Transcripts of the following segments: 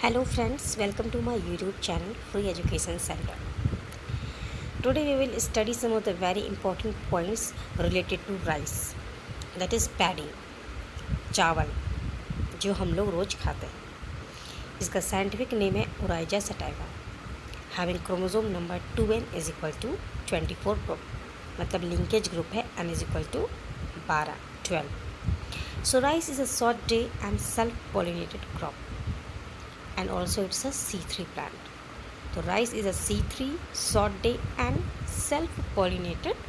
Hello friends, welcome to my YouTube channel Free Education Center. Today we will study some of the very important points related to rice, that is paddy, चावल जो हम लोग रोज़ खाते हैं. इसका scientific name है Oryza sativa. Having chromosome number 2n is equal to 24 group, मतलब linkage group है n is equal to 12. So rice is a short day and self-pollinated crop. And also it's a C3 plant. So rice is a C3 short day and self-pollinated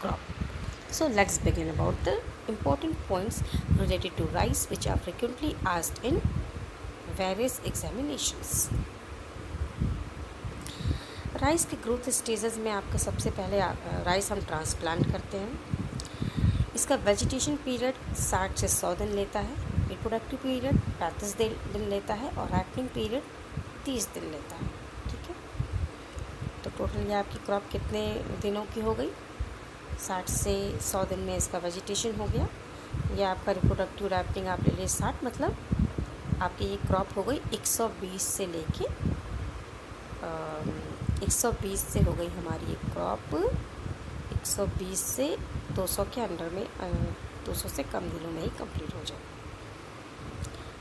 crop. So let's begin about the important points related to rice which are frequently asked in various examinations. Rice के growth stages में आपका सबसे पहले rice हम transplant करते हैं. इसका vegetation period 60 से 100 दिन लेता है. रिप्रोडक्टिव पीरियड 35 दिन लेता है और रैपनिंग पीरियड 30 दिन लेता है. ठीक है, तो टोटल ये आपकी क्रॉप कितने दिनों की हो गई? 60 से 100 दिन में इसका वेजिटेशन हो गया. ये आपका रिप्रोडक्टिव रैपनिंग आप ले लिए 60, मतलब आपकी ये क्रॉप हो गई 120 से लेके 120 से हो गई हमारी ये क्रॉप 120 से 200 के अंडर में 200 से कम दिनों में ही कंप्लीट हो जाए.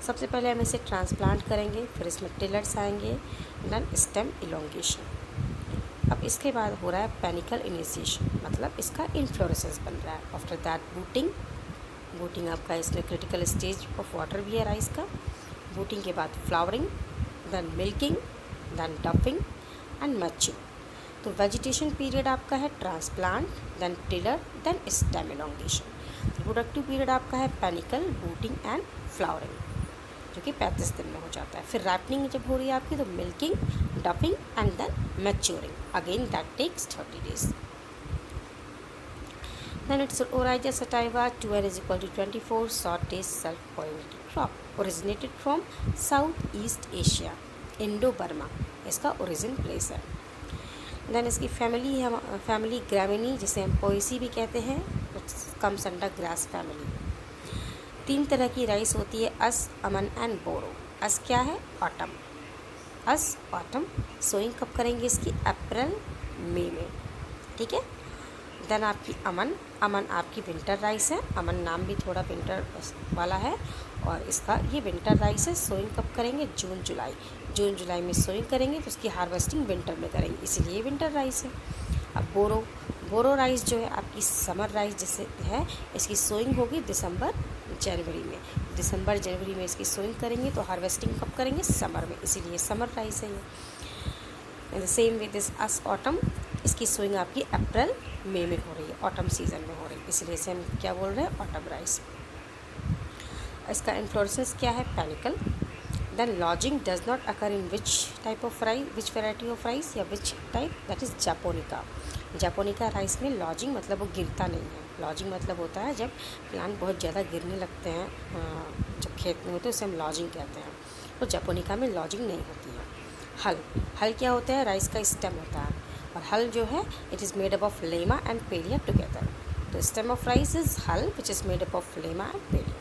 सबसे पहले हम इसे ट्रांसप्लांट करेंगे, फिर इसमें टिलर्स आएंगे, देन स्टेम इलोंगेशन. अब इसके बाद हो रहा है पेनिकल इनिशिएशन, मतलब इसका इन्फ्लोरेसेंस बन रहा है. आफ्टर दैट बूटिंग आपका इसमें क्रिटिकल स्टेज ऑफ वाटर भी है राइस का. बूटिंग के बाद flowering, then milking, then doughing and matching. तो वेजिटेशन पीरियड आपका है transplant, then tiller, then stem elongation. Reproductive period आपका है पेनिकल, बूटिंग एंड फ्लावरिंग, जो कि 35 दिन में हो जाता है. फिर रैपनिंग जब हो रही है आपकी, तो milking, doughing and then maturing. Again that takes 30 days. Then it's Oryza sativa 2n is equal to 24 short days self-pollinated crop. Originated from Southeast Asia, Indo-Burma. इसका ओरिजिन प्लेस है. देन इसकी फैमिली ग्रामिनी, जिसे हम पोएसी भी कहते हैं, comes under grass family. 3 तरह की राइस होती है, अस, अमन एंड बोरो. अस क्या है? ऑटम. ऑटम. सोइंग कब करेंगे इसकी? अप्रैल मई में. ठीक है. देन आपकी अमन आपकी विंटर राइस है. अमन नाम भी थोड़ा विंटर वाला है और इसका ये विंटर राइस है. सोइंग कब करेंगे? जून जुलाई में सोइंग करेंगे, तो उसकी हार्वेस्टिंग विंटर में करेंगे, इसीलिए विंटर राइस है. अब बोरो राइस जो है आपकी समर राइस जैसे है, इसकी सोइंग होगी दिसंबर जनवरी में इसकी सोइंग करेंगे, तो हार्वेस्टिंग कब करेंगे? समर में, इसीलिए समर राइस है ये. In the same way this us autumn, इसकी सोइंग आपकी अप्रैल मई में हो रही है, ऑटम सीजन में हो रही है, इसलिए इसे हम क्या बोल रहे हैं? Autumn rice. इसका इन्फ्लोरेसेंस क्या है? Panicle. Then lodging does not occur in which variety of rice या which type? That is japonica rice में लॉजिंग मतलब वो गिरता नहीं है. लॉजिंग मतलब होता है जब प्लांट बहुत ज़्यादा गिरने लगते हैं, जब खेत में होते हैं, उसे हम लॉजिंग कहते हैं. तो जापोनिका में लॉजिंग नहीं होती है. हल क्या होता है? राइस का स्टेम होता है, और हल जो है it is made up of lemma and palea together. तो stem of rice is hull which is made up of lemma and palea.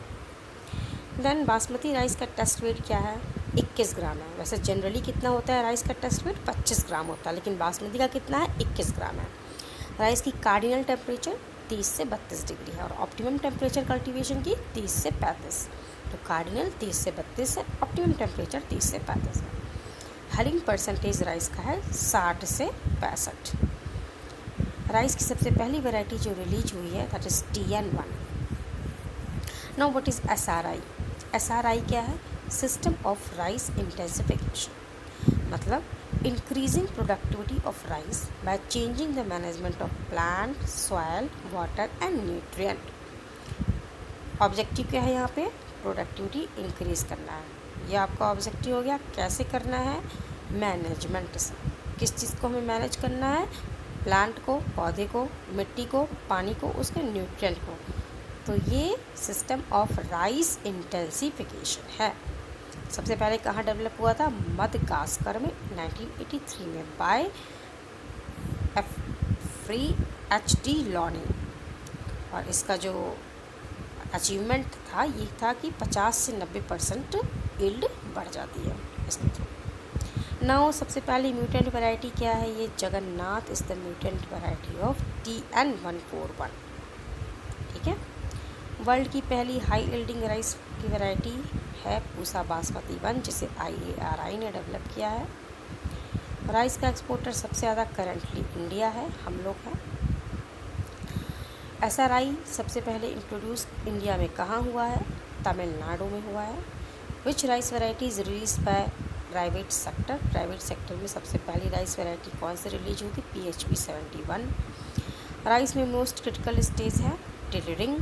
Then basmati rice का टेस्ट वेट क्या है? 21 ग्राम है. वैसे जनरली कितना होता है राइस का टेस्ट वेट? 25 ग्राम होता है, लेकिन बासमती का कितना है? 21 ग्राम है. राइस की कार्डिनल टेम्परेचर 30 से 32 डिग्री है और ऑप्टिमम टेम्परेचर कल्टीवेशन की 30 से 35. तो कार्डिनल 30 से 32 है, ऑप्टिमम टेम्परेचर 30 से 35 है. हलिंग परसेंटेज राइस का है 60 से 65. राइस की सबसे पहली वैरायटी जो रिलीज हुई है that is TN1. Now what is SRI? SRI क्या है? सिस्टम ऑफ राइस इंटेंसिफिकेशन, मतलब increasing productivity of rice by changing the management of plant, soil, water and nutrient. Objective क्या है यहाँ पे? प्रोडक्टिविटी इंक्रीज करना है. ये आपका ऑब्जेक्टिव हो गया. कैसे करना है? मैनेजमेंट से. किस चीज़ को हमें मैनेज करना है? प्लांट को, पौधे को, मिट्टी को, पानी को, उसके न्यूट्रिएंट को. तो ये सिस्टम ऑफ राइस इंटेंसिफिकेशन है. सबसे पहले कहाँ डेवलप हुआ था? मदागास्कर में 1983 में बाय H.D. लॉनी. और इसका जो अचीवमेंट था ये था कि 50 से 90% यील्ड बढ़ जाती है इसके थ्रू। नाउ सबसे पहली म्यूटेंट वैरायटी क्या है, ये Jagannath is the mutant variety of TN141। ठीक है। वर्ल्ड की पहली हाई यील्डिंग राइस की वैरायटी है पूसा बासमती 1, जिसे IARI ने डेवलप किया है। राइस का एक्सपोर्टर सबसे ज़्यादा करंटली इंडिया है, हम लोग हैं। ऐसा राई सबसे पहले इंट्रोड्यूस इंडिया में कहाँ हुआ है, तमिलनाडु में हुआ है। Which rice varieties release by private sector, private sector में सबसे पहली राइस वैरायटी कौन से रिलीज हुई थी, PHP 71। राइस में मोस्ट क्रिटिकल स्टेज है टिलरिंग।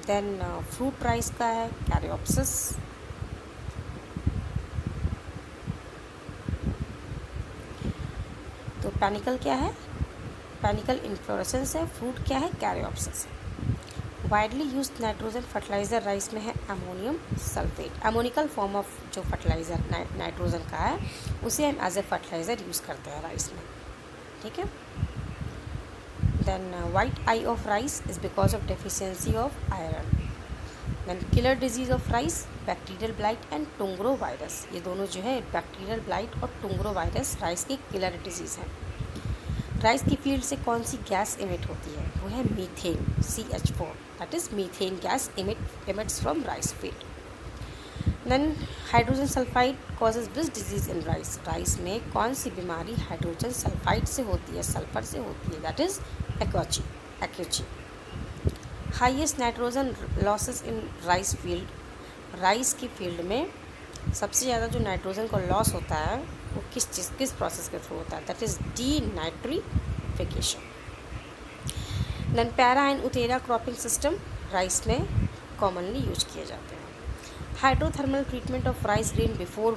देन फ्रूट राइस का है कैरियोप्सिस। तो पैनिकल क्या है, पैनिकल इन्फ्लोरेसेंस है। फ्रूट क्या है, caryopsis. Widely use nitrogen fertiliser rice में है ammonium sulphate. Ammoniacal form of जो फर्टिलाइज़र नाइट्रोजन का है उसे हम एज ए फर्टिलाइज़र यूज़ करते हैं राइस में। ठीक है। Then white eye of rice is because of deficiency of iron. Then killer disease of rice, bacterial blight and tungro virus. ये दोनों जो है बैक्टीरियल ब्लाइट और टुंग्रो वायरस राइस की किलर डिजीज़ हैं। राइस की फील्ड से कौन सी गैस इमिट होती है, वो है methane, CH4, that is methane gas emits from rice field. Then hydrogen sulphide causes which disease in rice. Rice में कौन सी बीमारी हाइड्रोजन सल्फाइड से होती है, सल्फर से होती है, दैट इज़ एक्यूची। Highest nitrogen losses in rice field. Rice की फील्ड में सबसे ज़्यादा जो नाइट्रोजन का लॉस होता है वो किस प्रोसेस के थ्रू होता है, that is denitrification. Then paira and utera cropping system rice में कॉमनली यूज किए जाते हैं। Hydrothermal treatment of rice grain before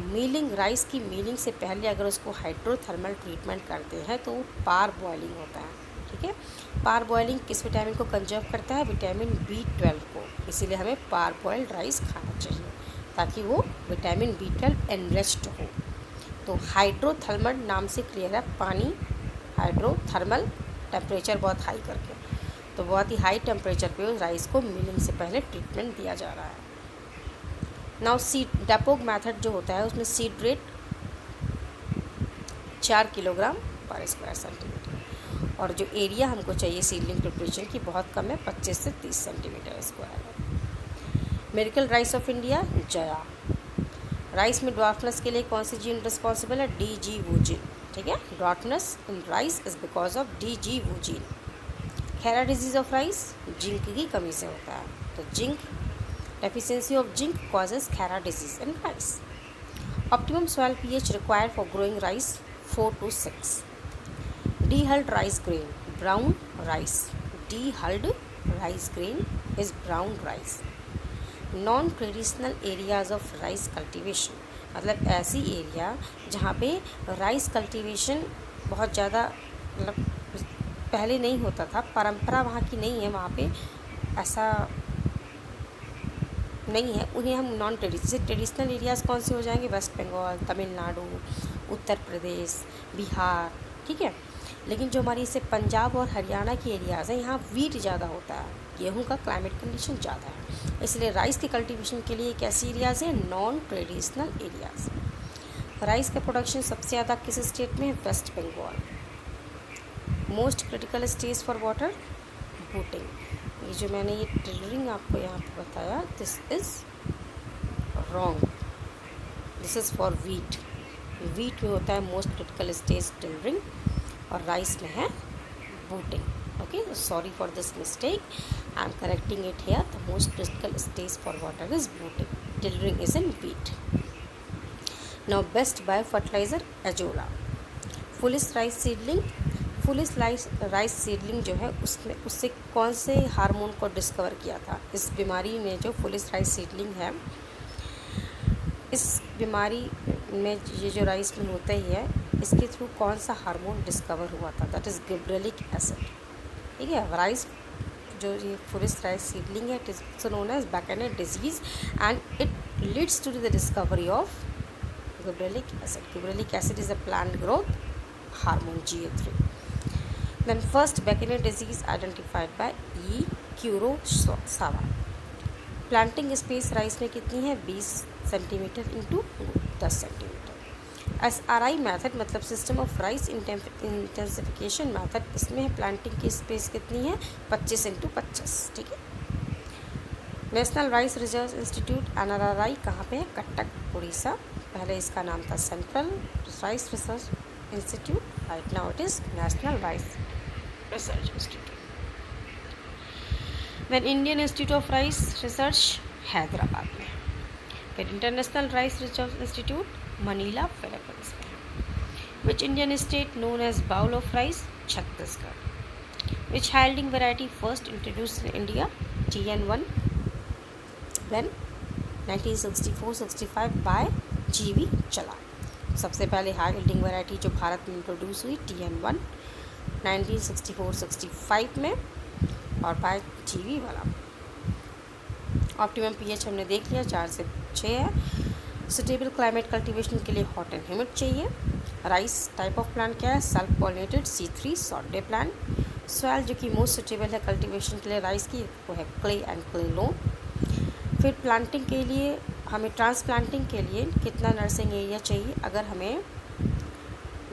milling rice की मीलिंग से पहले अगर उसको हाइड्रोथर्मल ट्रीटमेंट करते हैं तो वो पार बॉइलिंग होता है। ठीक है। पार बॉइलिंग किस विटामिन को कंजर्व करता है, विटामिन B12 को। इसीलिए हमें पार बॉइल्ड राइस खाना चाहिए ताकि वो विटामिन B12 एनरिच्ड हो। तो हाइड्रोथर्मल नाम से क्लियर है, पानी हाइड्रोथर्मल टेम्परेचर बहुत हाई करके, तो बहुत ही हाई टेम्परेचर पे उस राइस को मिलिंग से पहले ट्रीटमेंट दिया जा रहा है। नाउ सीड डेपोग मेथड जो होता है उसमें सीड रेट 4 किलोग्राम पर स्क्वायर सेंटीमीटर, और जो एरिया हमको चाहिए सीडलिंग प्रिपरेशन की बहुत कम है, 25 से 30 सेंटीमीटर स्क्वायर है। Medical rice of India Jaya. Rice में ड्वार्फनेस के लिए कौन सी जीन रिस्पॉन्सिबल है, DG वो जीन। ठीक है। Dwarfness in rice is because of DG woo gen. Khaira disease of rice zinc की कमी से होता है, तो zinc deficiency of zinc causes khaira disease in rice. Optimum soil pH required for growing rice 4 to 6। Dehulled rice grain brown rice. Dehulled rice grain is brown rice. Non traditional areas of rice cultivation, मतलब ऐसी area जहाँ पे rice cultivation बहुत ज़्यादा मतलब पहले नहीं होता था, परंपरा वहाँ की नहीं है, वहाँ पे ऐसा नहीं है, उन्हें हम नॉन ट्रेडिशनल एरियाज़ कौन से हो जाएंगे, वेस्ट बंगाल, तमिलनाडु, उत्तर प्रदेश, बिहार। ठीक है। लेकिन जो हमारी इससे पंजाब और हरियाणा की एरियाज़ हैं, यहाँ वीट ज़्यादा होता है, गेहूँ का क्लाइमेट कंडीशन ज़्यादा है, इसलिए राइस के कल्टीवेशन के लिए कैसी एरियाज़ हैं, नॉन ट्रेडिशनल एरियाज़। राइस का प्रोडक्शन सबसे ज़्यादा किस स्टेट में है, West Bengal. Most critical stage for water booting. ये जो मैंने ये टिलरिंग आपको यहाँ पर बताया, this is wrong, this is for wheat. Wheat में होता है मोस्ट क्रिटिकल स्टेज टिलरिंग और राइस में है booting. okay, sorry for this mistake, I am correcting it here. The most critical stage for water is booting. Tillering is in wheat. Now best biofertilizer Azolla. Fullis rice seedling, फुलिस rice seedling जो है उससे कौन से hormone को discover किया था। इस बीमारी में जो फुलिस राइस सीडलिंग है, इस बीमारी में ये जो राइस में होता ही है, इसके थ्रू कौन सा हार्मोन डिस्कवर हुआ था, दैट इज़ गिबरेलिक एसिड। ठीक है। राइस जो ये फुलिस राइस सीडलिंग है, it is known as bakanae disease and it leads to the discovery of gibberellic acid. Gibberellic acid is a plant growth hormone GA3. Then first Beckinet disease identified by E. Kurosawa. Planting space rice में कितनी है 20 centimetre into 10 centimetre. SRI method मतलब system of rice intensification method, इसमें है planting की space कितनी है 25 into 25। ठीक है। National rice research institute NRRI कहाँ पे है, कटक उड़ीसा। पहले इसका नाम था central rice research institute, right now it is national rice research institute. Then Indian institute of rice research Hyderabad में। फिर international rice research institute Manila Philippines में। Which Indian state known as bowl of rice, Chhattisgarh. Which high yielding variety first introduced in India, TN1। Then 1964-65 by GV चला। सबसे पहले high yielding variety जो भारत में introduce हुई TN1 1964-65 में, और बाय GV वाला। ऑप्टिमम pH हमने देख लिया 4 से 6 है। सुटेबल क्लाइमेट कल्टीवेशन के लिए हॉट एंड ह्यूमिड चाहिए। राइस टाइप ऑफ प्लांट क्या है, self pollinated C3 salt day plant. Soil जो कि मोस्ट सुटेबल है कल्टीवेशन के लिए राइस की, वो है क्ले एंड क्ले लोन। फिर प्लांटिंग के लिए हमें ट्रांसप्लांटिंग के लिए कितना नर्सरिंग एरिया चाहिए, अगर हमें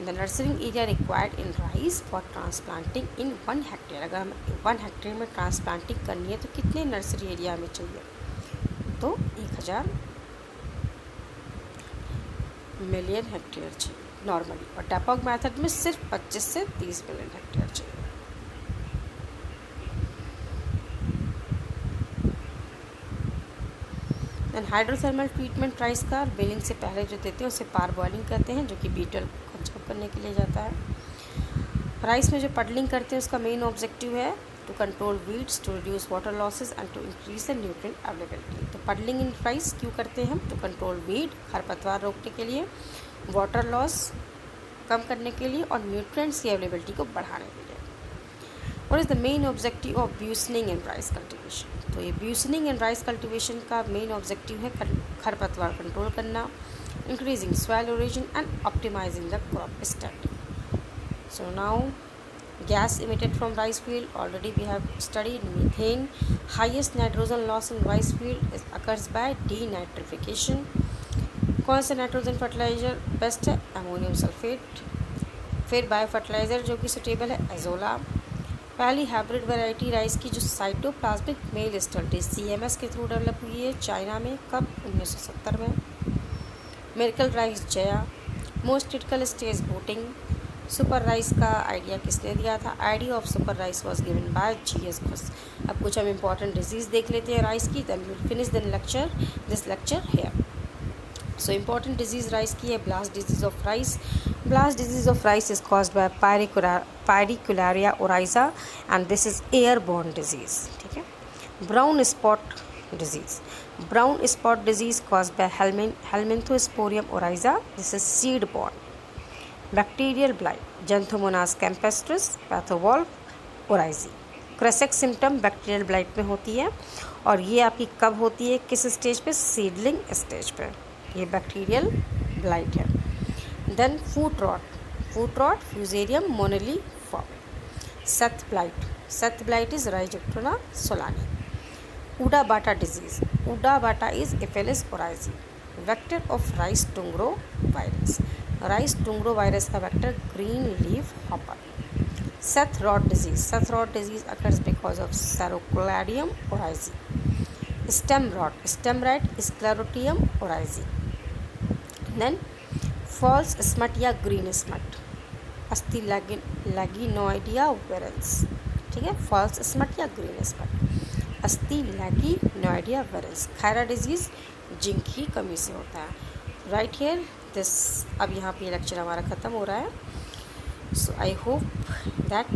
the nursery area required in rice for transplanting in 1 hectare, अगर हमें 1 हेक्टेयर में ट्रांसप्लांटिंग करनी है तो कितने नर्सरी एरिया हमें चाहिए, तो 1000 मिलियन हेक्टेयर चाहिए नॉर्मली, और डेपोक मेथड में सिर्फ 25 से 30 मिलियन हेक्टेयर चाहिए। देन हाइड्रोथर्मल ट्रीटमेंट राइस का बेलिंग से पहले जो देते हैं उसे पार बॉइलिंग कहते हैं, जो कि B12 को कंजर्व करने के लिए जाता है। राइस में जो पडलिंग करते हैं उसका मेन ऑब्जेक्टिव है to control weeds, to reduce water losses and to increase the nutrient availability. तो पडलिंग इन राइस क्यों करते हैं हम, टू कंट्रोल वीड, खरपतवार रोकने के लिए, वाटर लॉस कम करने के लिए, और न्यूट्रिएंट्स की अवेलेबिलिटी को बढ़ाने के लिए। What is the main objective of beushening in rice cultivation, तो ये ब्यूसनिंग इन राइस कल्टीवेशन का मेन ऑब्जेक्टिव है खरपतवार कंट्रोल करना, increasing soil origin and optimising the crop standing. So now gas emitted from rice field, already we have studied methane. Highest nitrogen loss in rice field occurs by denitrification. कौन सा nitrogen fertiliser best है, ammonium sulphate. फिर bio fertiliser जो कि suitable है, azolla. पहली hybrid variety rice की जो साइटोप्लाज्मिक मेल स्टल्टेज CMS के थ्रू डेवलप हुई है चाइना में, कब, 1970 में। Miracle rice Jaya. Most critical stage boating. Super rice का आइडिया किसने दिया था, idea of super rice was given by GS Ghosh. अब कुछ हम इंपॉर्टेंट डिजीज़ देख लेते हैं राइस की, then will finish this lecture here. So important disease rice की है blast disease of rice. Blast disease of rice is caused by Pyricularia oryzae and this is airborne disease. ठीक है। Brown spot disease. Brown spot disease caused by Helminthosporium oryzae, this is seed borne. Bacterial blight, Xanthomonas campestris, pathovar oryzae. Kresek symptom bacterial blight में होती है, और ये आपकी कब होती है, किस स्टेज पे, सीडलिंग स्टेज पे, ये बैक्टीरियल ब्लाइट है। Then foot rot Fusarium moniliforme. Sheath blight is Rhizoctonia solani. Udbatta disease, udbatta is Ephelis oryzae. Vector of rice tungro virus, rice tungro virus का vector green leaf hopper. Sheath rot disease occurs because of Sarocladium oryzae. Stem rot Sclerotium oryzae. Then false smut या green smut, Ustilaginoidea virens. ठीक है, false smut या green smut, Ustilaginoidea virens. Khaira disease zinc की कमी से होता है। Right here this, अब यहाँ पे लेक्चर हमारा ख़त्म हो रहा है। So I hope that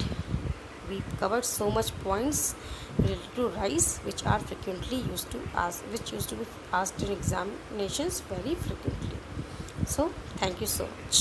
we covered so much points related to rice which used to be asked in examinations very frequently. So thank you so much.